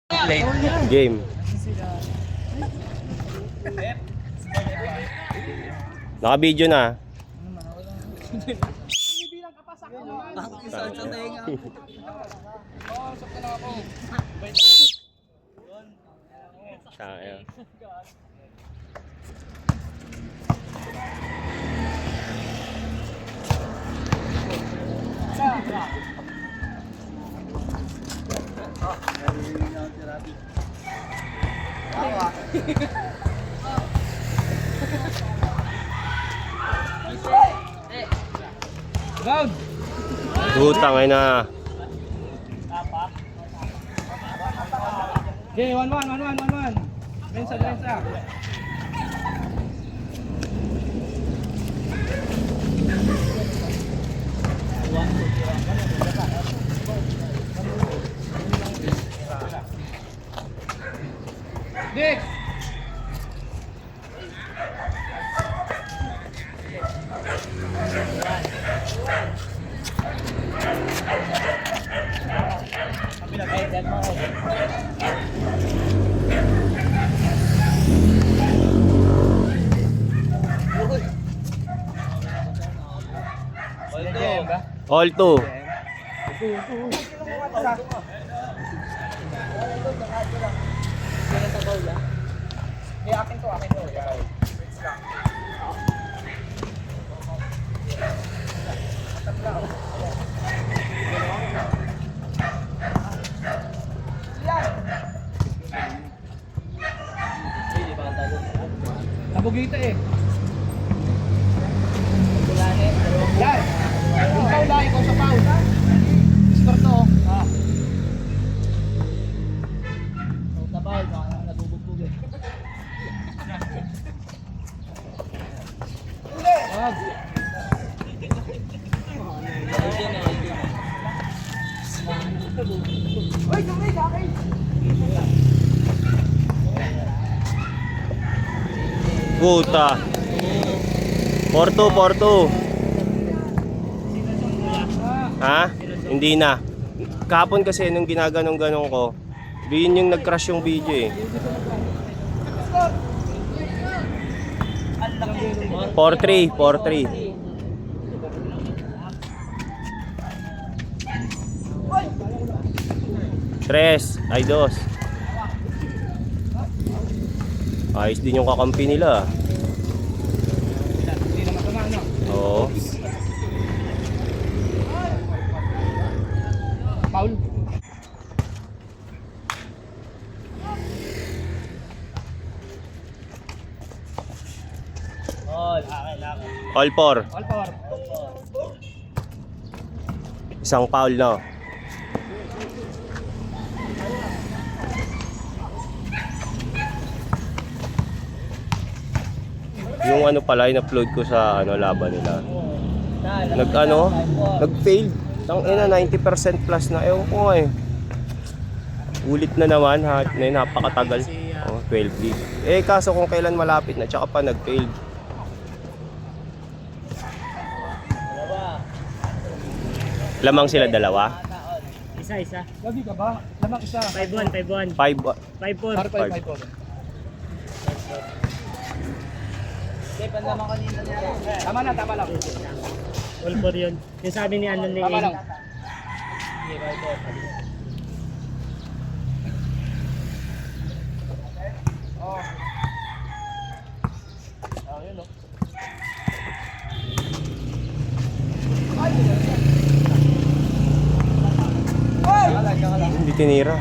Game. Naka-video na. Sayang. Utang ay na. Okay, 1-1. Densa. Dick! All two. Nabugita eh. Yan. Yung foul lang, ikaw sa foul. Score to. Sa foul, baka nabubugbog eh. Wag. Uy, kami. Puta. Porto. Ha? Hindi na. Kahapon kasi nung ginaganong-ganong ko, yun yung nag-crash yung video eh. 4-3. 3 ay 2. Ayos din yung kakampi nila. Hindi naman tama, no? Oo. Foul. All 4. All power. Isang foul na. Yung ano pala, in-upload ko sa laban nila. Nag-fail. Tang ina 90% plus na. Ewan ko eh. Ulit na naman ha. Napakatagal. 12 league. Kaso kung kailan malapit na, tsaka pa nag-fail. Lamang sila dalawa? Isa. Lagi ka ba? Lamang isa. 5-1. 5. 5-4. Tama lang. All 4 yun. Yung sabi ni Anon ni Tama lang. Hindi tinira.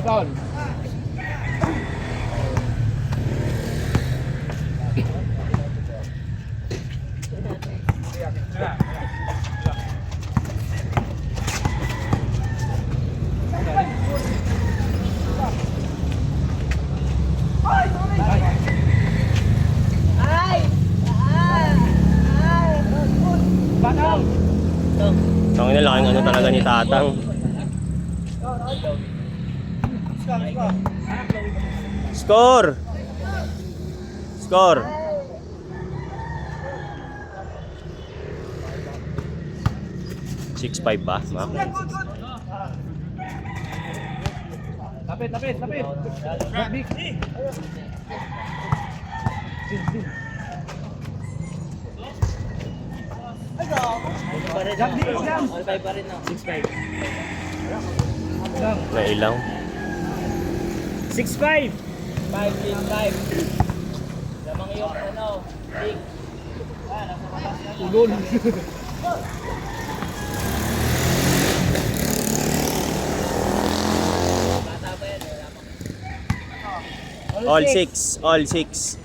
Foul. Tatang. Score! Score! Six five ba? Mac? Lapit, lapit, lapit. Big. Nailaw. 6'5". Ulol. All six. All six.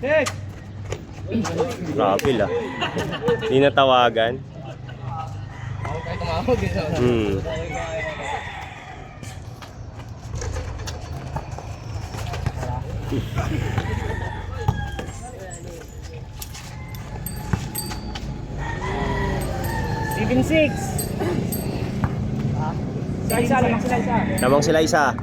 Tek. Grabe lah. Hindi natawagan. Kahit tumawag eh. Hmm. Seven six. Isa, lamang sila isa. Lamang sila isa.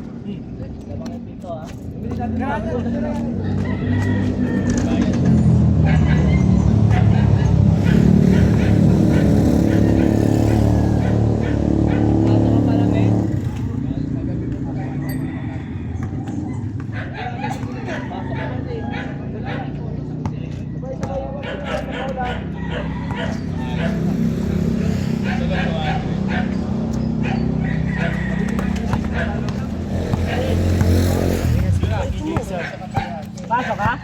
Pasok ha?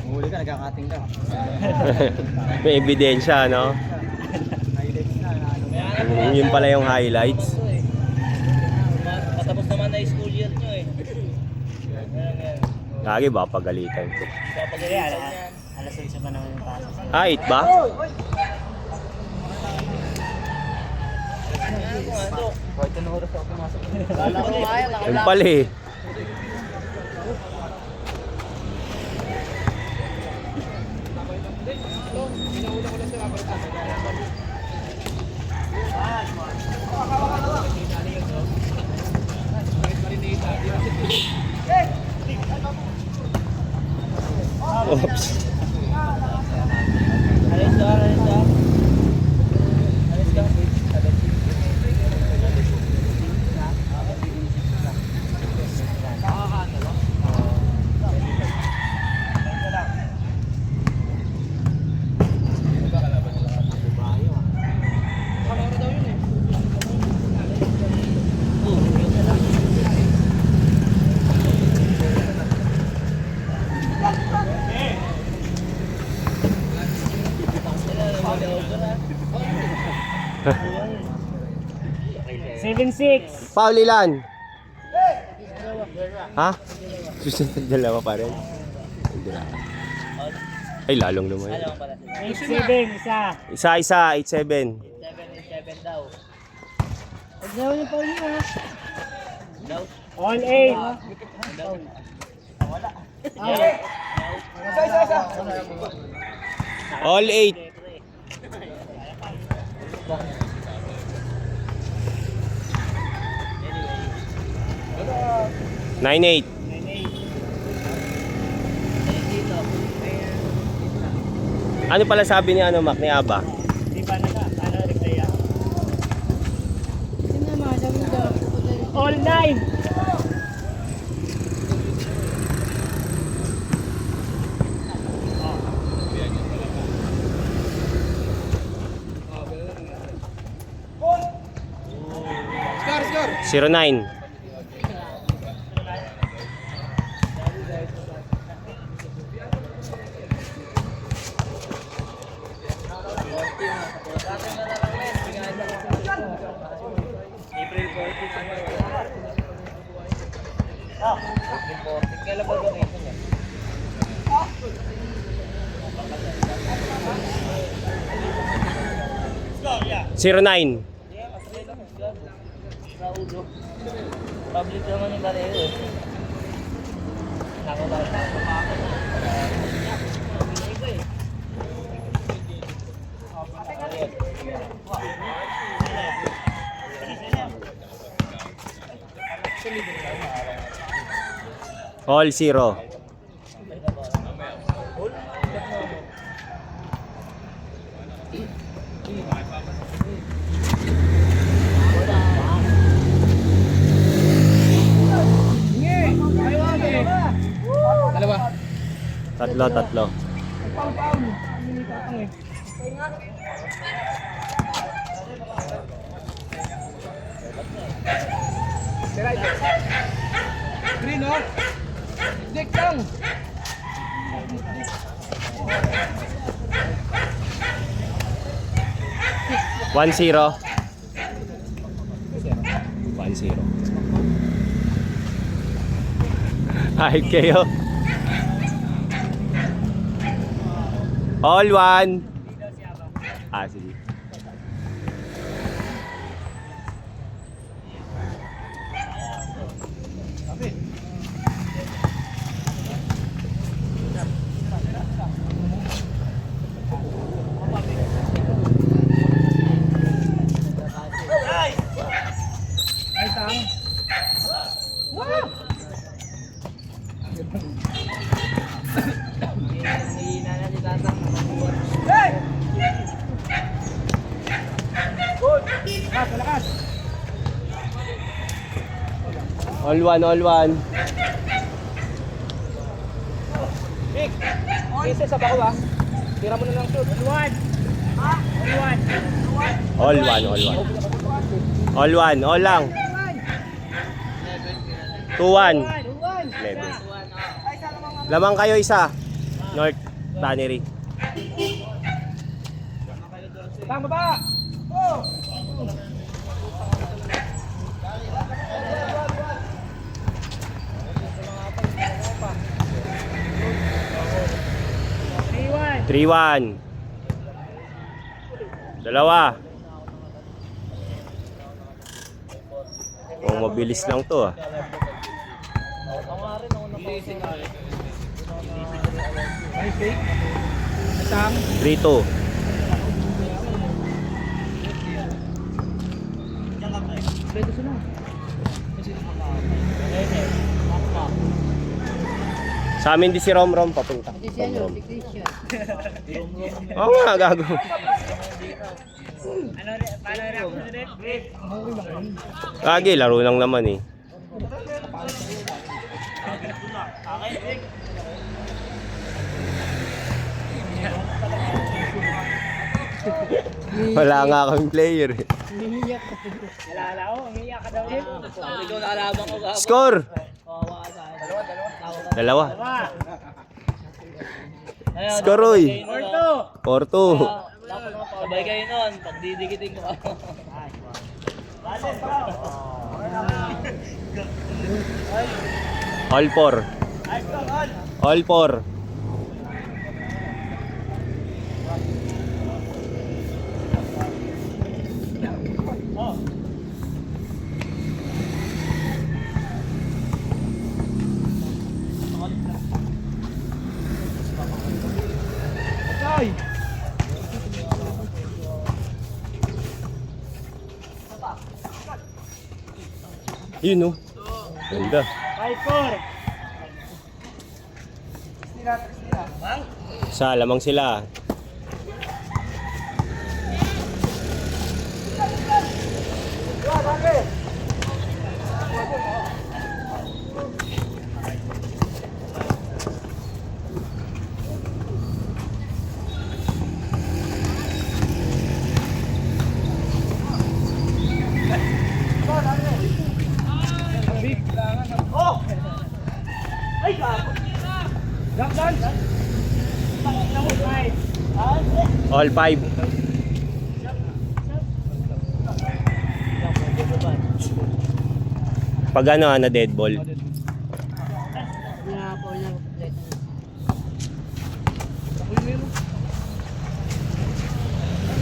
Huli ka, nagkakating ka. May ebidensya, no? Yun pala yung highlights. Patapos naman na yung school year nyo eh. Lagi ba pagalitan ko? Kapag alas 6 pa naman yung pasok. Ah, 8 ba? Kahit anong oras ako pumasok. Kala ko kaya, Yun pala eh. Oops. Alis ka, alis ka. Alis ka. 7-6. Paul ilan? Ha? Susunod dalawa pa rin. Ay, lalong naman. Alam pala sila. 8-7, isa. Isa-isa, 8-7. 7 daw. Pagdaw niyo pa niyo ha. Daw. All 8. All 8. Anyway. 9-8. Ano pala sabi ni ano, Mac, ni Aba? Di ba na replay ah? All 9. Score! 09. Kailan ba ito? 09. Public naman yung barero eh. Ako lang. All 0. Dalawa. Tatlo. Green, no? Dick lang. 1-0. 1-0. Kahit kayo. All 1. Sige. Hihina na si Tatang. Lakas. All 1. Kasi sa bako ba? Tira mo na lang shoot. All 1. All lang. 2-1. 11. Lamang kayo isa. North Tannery. Tama ba? Oh! Three, 3-1. Dalawa. Mabilis lang to ah. 3-2. Sa amin di si Romrom papunta. Romrom. Oo nga, gago. paano rin? Kagi, laro lang naman eh. Wala nga kaming player eh. Nalala ko, umiiyak ka daw eh. Ikaw nakalaban ko gabo. Score! Kawawa ka sa akin. Dalawa. Ayun, Score, oy. 4-2. 4-2. Sabay kayo nun. Pagdidikitin ko ako. All 4. All 4. Ay! Yun oh. Ganda. 5-4. Isa, lamang sila. All 5. Pag ano, na dead ball. Wala po na.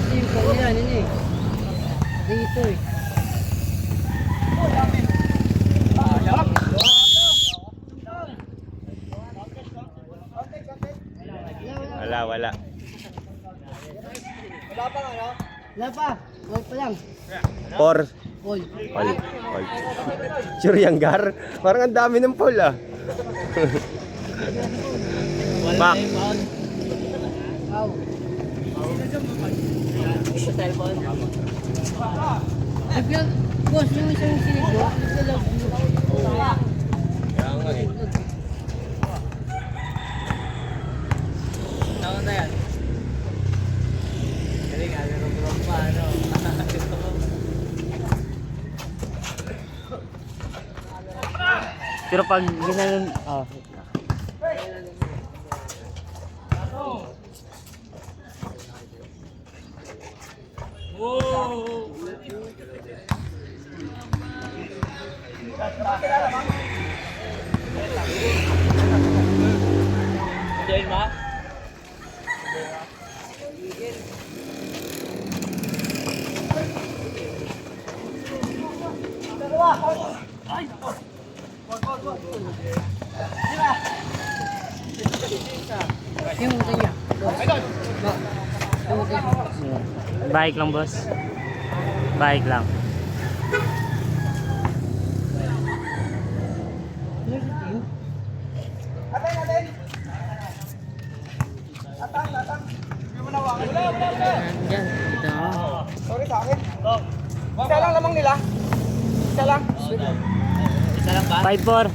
Dito yan, ini. Dito eh. Wala, wala. Wala pa. Wala pa lang. 4. All. All. All. Sure yan, Gar? Parang ang dami ng pool ah. Back. Wow. Biglang, boss, yung isang sinigo, naglalag. Kaya nga eh. Tawag na yan. Galing, alam pa, ano. Pero pag ginanon, oh. Yung muta niya. Boss. Ba. Yung muta niya. Bike lang, boss. Bike lang. Ano sa team? Diyan, ito. Sorry sa akin. Isa lang lamang nila. Isa lang. 5-4.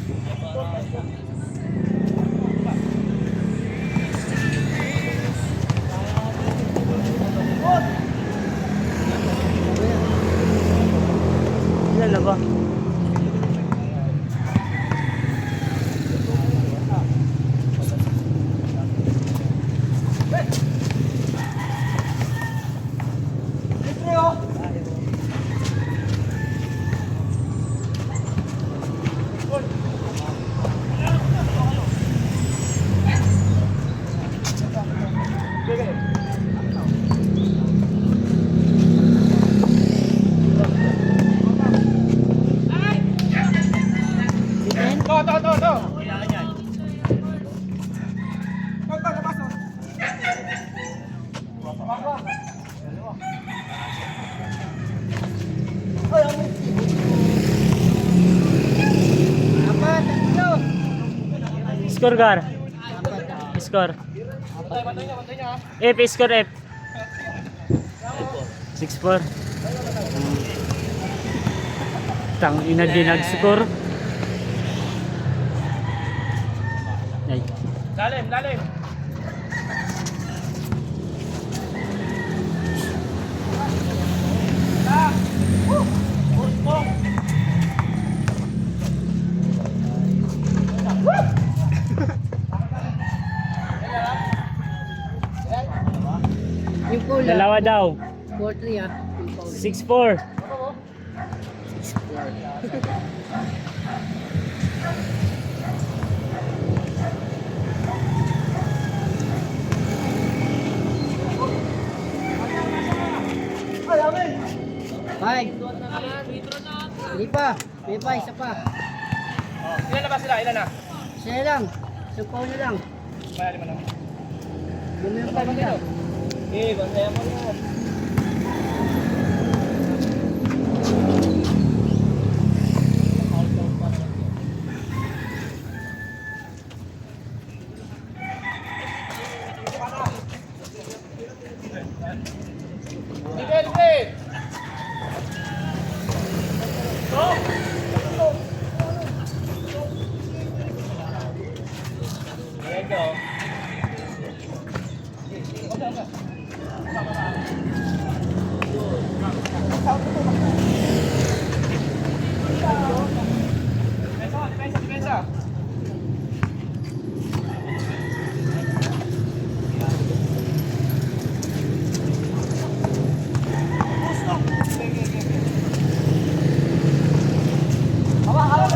Ilan na ba? To. Apat, tatlo. Score, Gar. Score. Bantay niya. F, score F. 6-4. Tang ina din nag-score. Ay. Lalim. Yung pula. Dalawa daw. 4-3 ah. Yung pula. 6-4. Five. Hindi pa. May pa, isa pa. Ilan na ba sila? Ilan na? Isa na lang. Isang paul na lang. Bayari mo na. Bumili pa nila. Bantayan mo na. Defense! Depensa. Hawak.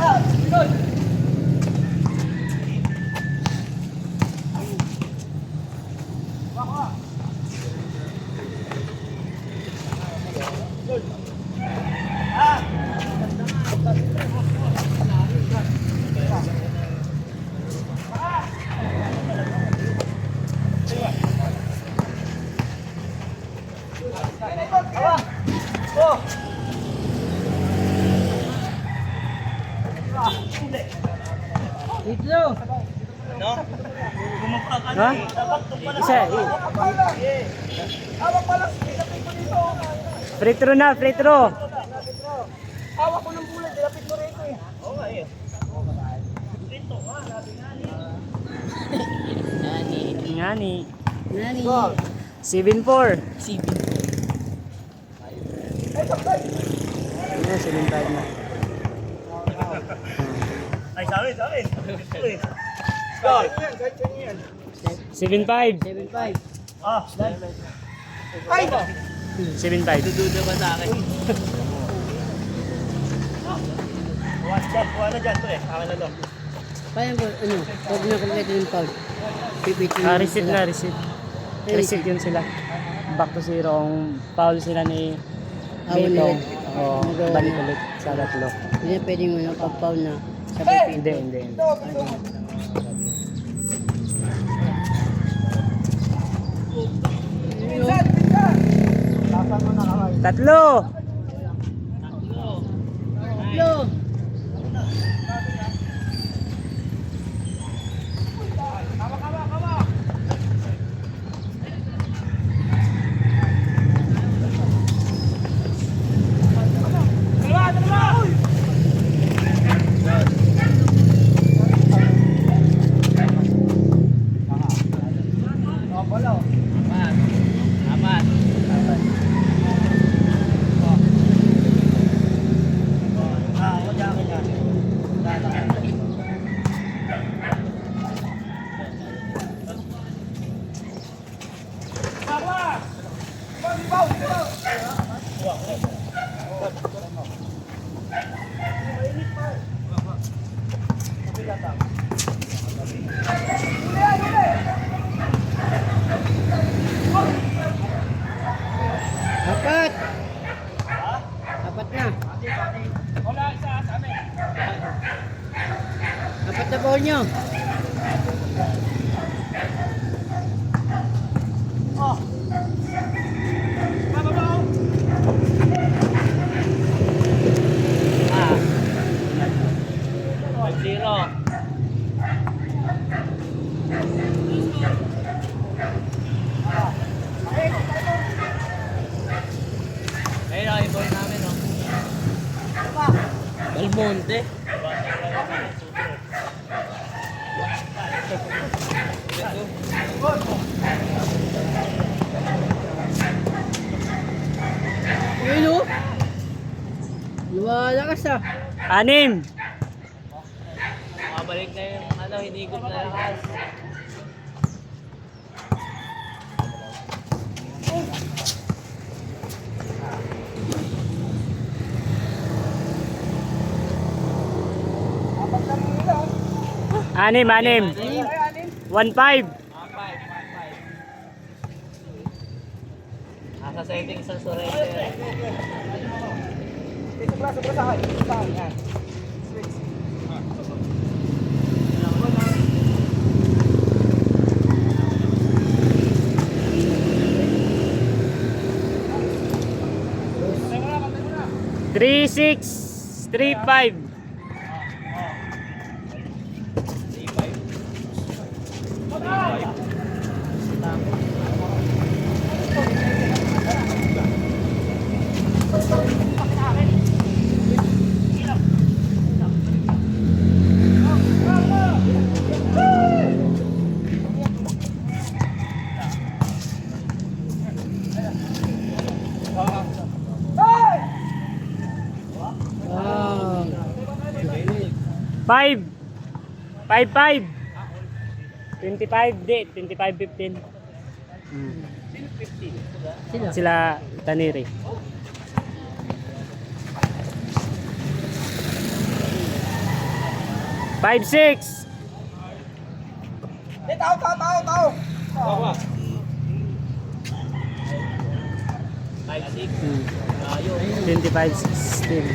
Dito. Ha? Isa. Free throw na, free throw. Hawak ko ng bulan, dilapit mo rito eh. Ngani. Nani. 7-4. CB. Ayan, 7-5 na. Ay, sa amin. 7-5. 7.5. Ay! 7-5. Dududa ba sa akin? Buwan na dyan to eh. Akin na to. Paano ba, pag nakumpleto yung foul, pipitin Ah, receipt na, receipt. Receipt yun sila. Back to 0. Ang foul sila ni Betong. O, balik ulit sa tatlo. Hindi na pwedeng pag-foul na sa pipitin. Hindi. Tatlo! Yo! Apat! Apat na. Apat na ball nyo. Belmonte. Ayun o. Luwalakas ah. 6. Mabalik na yung hinigot na lakas. Anim. 1-5. Nasa settings sa surrender. Sobra sa akin. Yan. Three, 6, 3-5. Wow. 5. 5-5. 25, 25-15. Sila. Sila Taniri. 5-6. Tao. 25-16.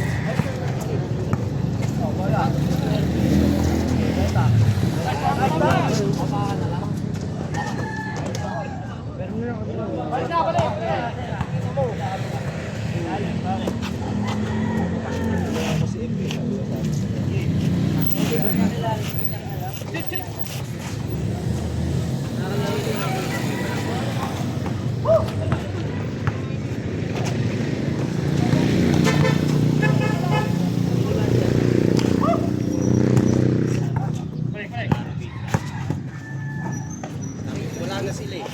Wala na sila eh.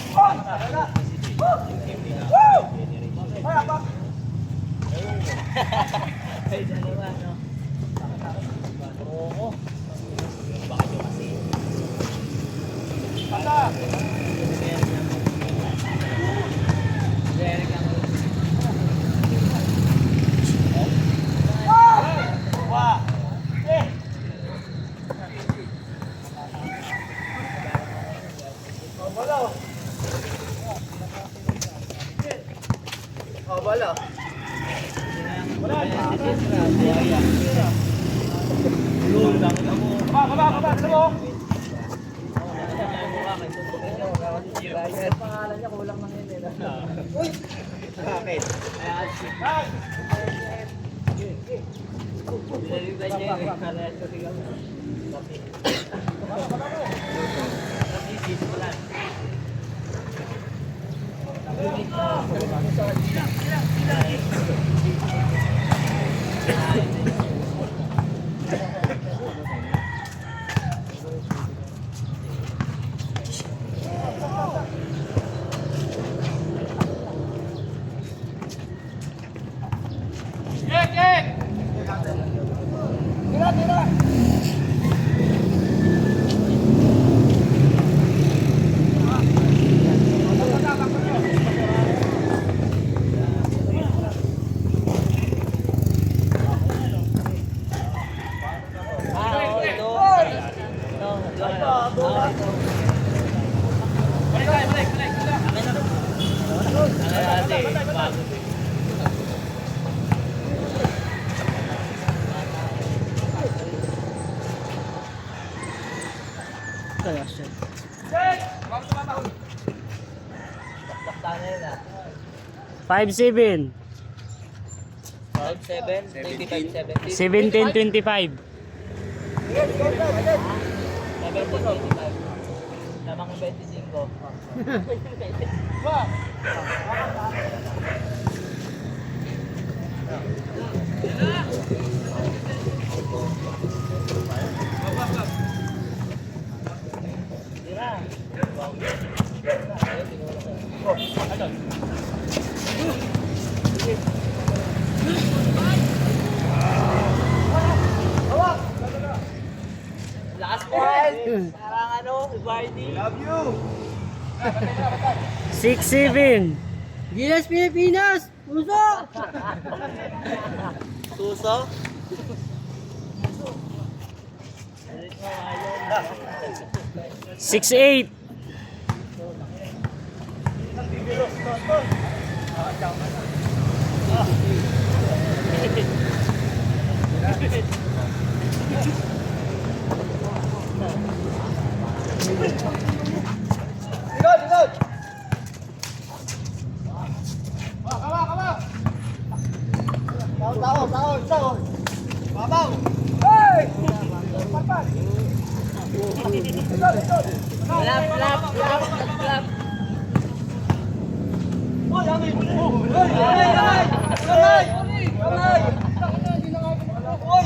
Kaya siya. 5-7. 17-25. Lamang 25. Last one. Parang ano, Barney. 6-7. Gilas Pilipinas! Puso! Tuso. 6-8. Ligod. Tao. Babaw. Hey! Palpal. Ligod. Lap. Hoy, angin. Hoy!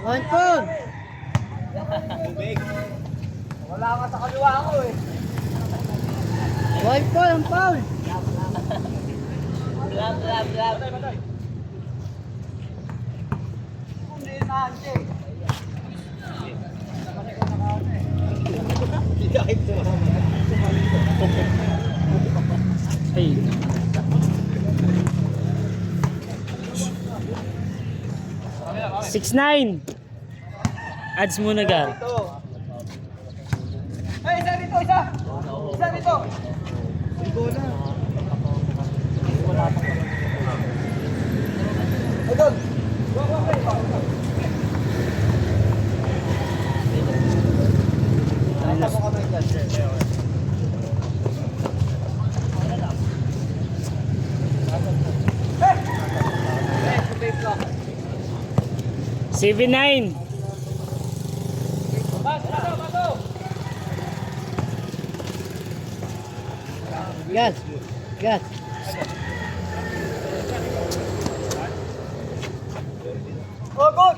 One point! Wala ka sa kaliwa ako eh. One point ang foul! Lap. Hindi na, Anche. Ay. 6'9". Ads muna, Gar. Ay, isa dito, isa! Isa dito! Idol! CV9. Gas. Gas. Oh, good!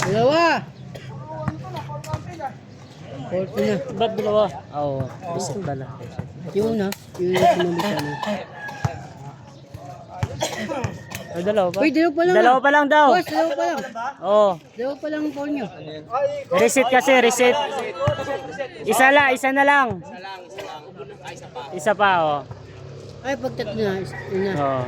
Dalawa. 40 na. Ba't dalawa? Oo, reset pala. Yung una. Yung sumabit ka na. O, dalawa pa? Uy, dalawa pa lang. Dalawa pa lang daw. Boss, dalawa pa lang. Oo. Dalawa pa lang ang phone nyo. Reset kasi, reset. Isa na lang. Isa pa, oh. Ay, pag tatlo na. Yun na. Oo.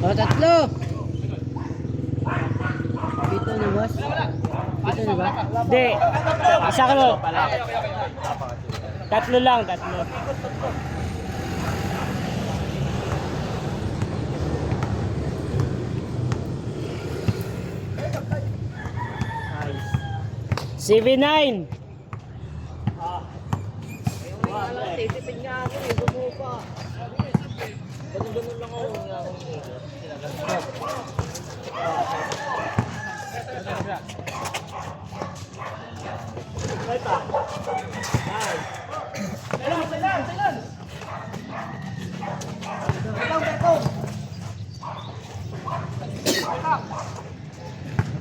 O, tatlo. Dito na, boss. Dito na ba? Hindi. Isa ka mo. Tatlo lang, tatlo. CV9.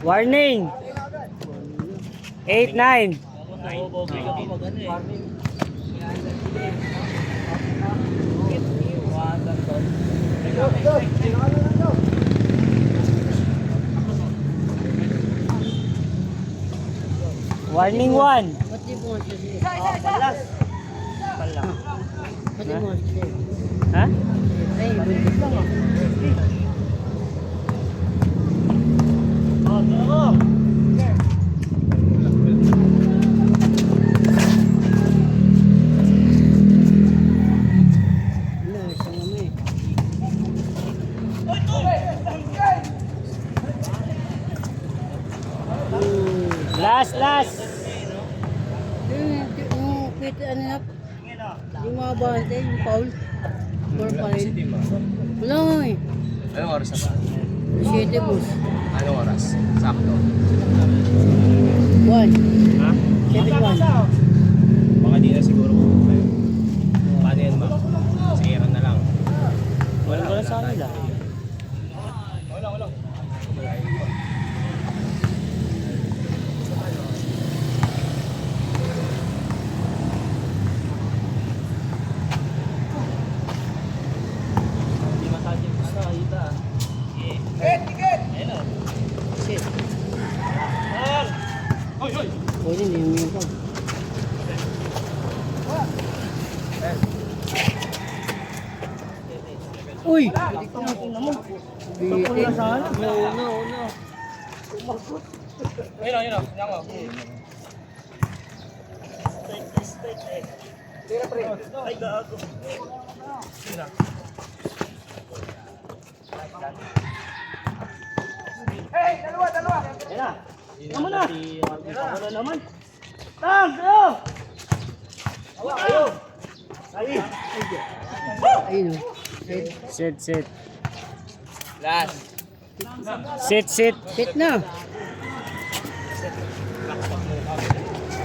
Warning. 8-9. Warning 1. Ba't di mo siya? Ba't di mo siya? Ha? Ay, buntis lang ah. Wala, isa naman eh. Last. Yung pita ano na, yung mga bante, yung foul. Or pa rin. Wala nga eh. Anong oras na ba? 7 boss. Anong oras? Sakto. 1. Ha? 7-1. Baka di na siguro kayo. Paano yan, ma'am? Sigiran na lang. Walang sa kanila. Shit. Pwede hindi yung pag. Uy! Bitin. No. Hey, dalawa! Naman na. Wala naman. Tang, kayo. Ayun o. Sit. Last. Sit. Sit na.